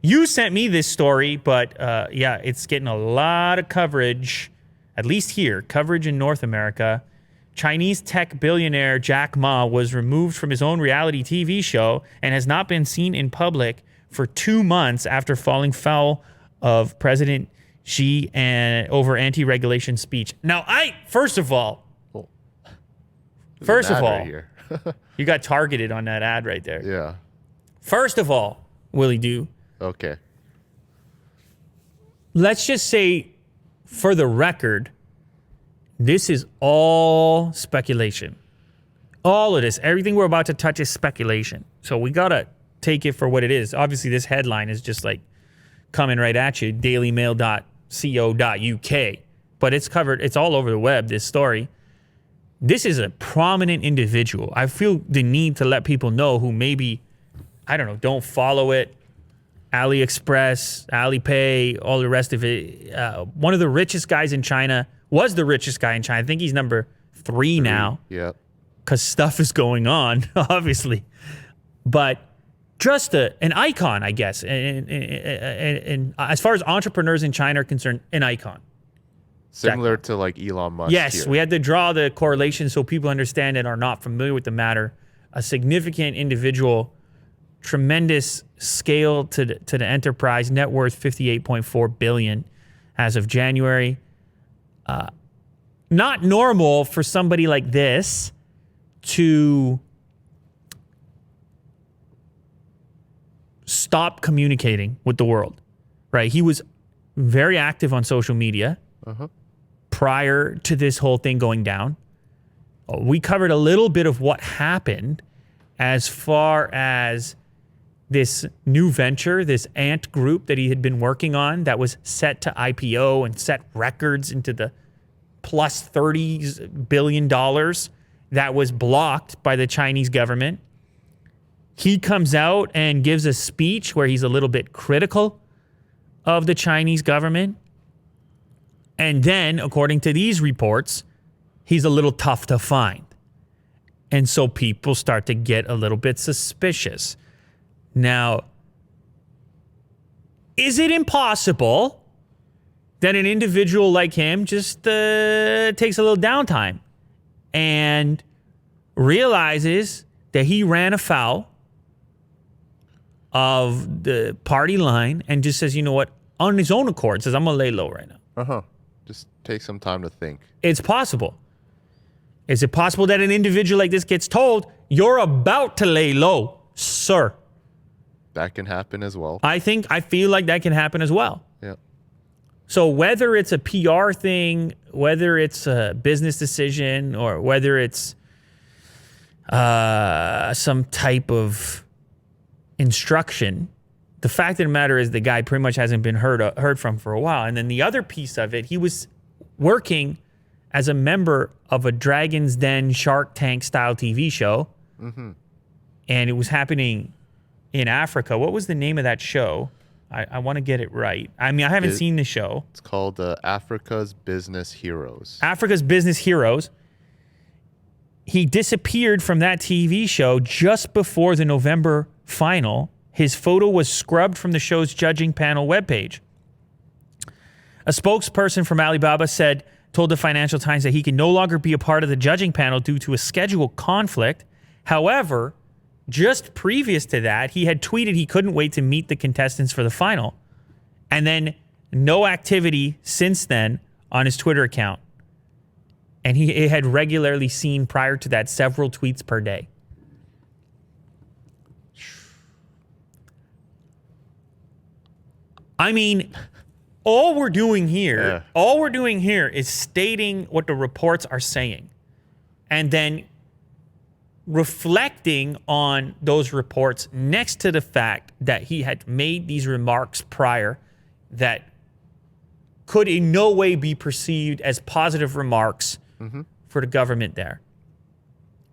You sent me this story, but yeah, it's getting a lot of coverage, at least here, coverage in North America. Chinese tech billionaire Jack Ma was removed from his own reality TV show and has not been seen in public for 2 months after falling foul of President Xi and over anti-regulation speech. Now, first of all, Here. you got targeted on that ad right there. Yeah. First of all, Willie Doo, Okay. let's just say, for the record, this is all speculation. All of this, everything we're about to touch is speculation. So we got to take it for what it is. Obviously, this headline is just like coming right at you, dailymail.co.uk. But it's covered, it's all over the web, this story. This is a prominent individual. I feel the need to let people know who maybe, I don't know, don't follow it. AliExpress, Alipay, all the rest of it. One of the richest guys in China, was the richest guy in China. I think he's number 3 now. Yeah. Because stuff is going on, obviously. But just an icon, I guess. And as far as entrepreneurs in China are concerned, an icon. Similar to like Elon Musk. Yes, here. we had to draw the correlation so people understand and are not familiar with the matter. A significant individual, tremendous scale to the enterprise, net worth $58.4 billion as of January. Not normal for somebody like this to stop communicating with the world, right? He was very active on social media prior to this whole thing going down. We covered a little bit of what happened as far as this new venture, this Ant Group that he had been working on that was set to IPO and set records into the plus $30 billion that was blocked by the Chinese government. He comes out and gives a speech where he's a little bit critical of the Chinese government. And then, according to these reports, he's a little tough to find. And so people start to get a little bit suspicious. Now, is it impossible that an individual like him just takes a little downtime and realizes that he ran afoul of the party line and just says, you know what, on his own accord, says, I'm going to lay low right now? Just take some time to think. It's possible. Is it possible that an individual like this gets told, you're about to lay low, sir? That can happen as well. I feel like that can happen as well. Yeah. So whether it's a PR thing, whether it's a business decision, or whether it's some type of instruction, the fact of the matter is the guy pretty much hasn't been heard from for a while. And then the other piece of it, he was working as a member of a Dragon's Den Shark Tank style TV show. And it was happening in Africa. What was the name of that show? I want to get it right. I mean, I haven't seen the show. It's called Africa's Business Heroes. Africa's Business Heroes. He disappeared from that TV show just before the November final. His photo was scrubbed from the show's judging panel webpage. A spokesperson from Alibaba told the Financial Times that he can no longer be a part of the judging panel due to a schedule conflict. However, just previous to that, he had tweeted he couldn't wait to meet the contestants for the final. And then no activity since then on his Twitter account. And he had regularly seen prior to that several tweets per day. I mean, all we're doing here is stating what the reports are saying. And then reflecting on those reports next to the fact that he had made these remarks prior that could in no way be perceived as positive remarks for the government there.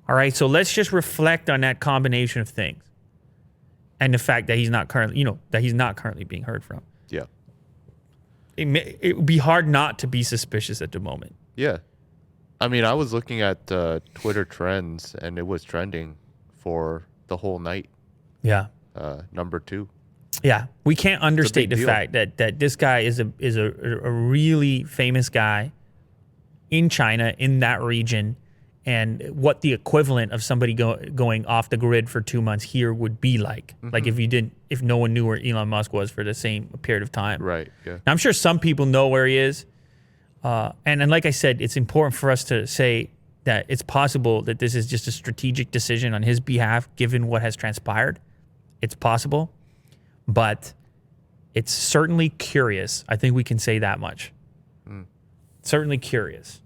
All right, so let's just reflect on that combination of things and the fact that he's not currently being heard from. Yeah. It would be hard not to be suspicious at the moment. Yeah. I mean, I was looking at Twitter trends, and it was trending for the whole night. Yeah. Number 2. Yeah, we can't understate the deal. fact that this guy is a really famous guy in China, in that region, and what the equivalent of somebody going off the grid for 2 months here would be like. Like if no one knew where Elon Musk was for the same period of time. Right. Yeah. Now, I'm sure some people know where he is. And like I said, it's important for us to say that it's possible that this is just a strategic decision on his behalf, given what has transpired. It's possible, but it's certainly curious. I think we can say that much. Certainly curious.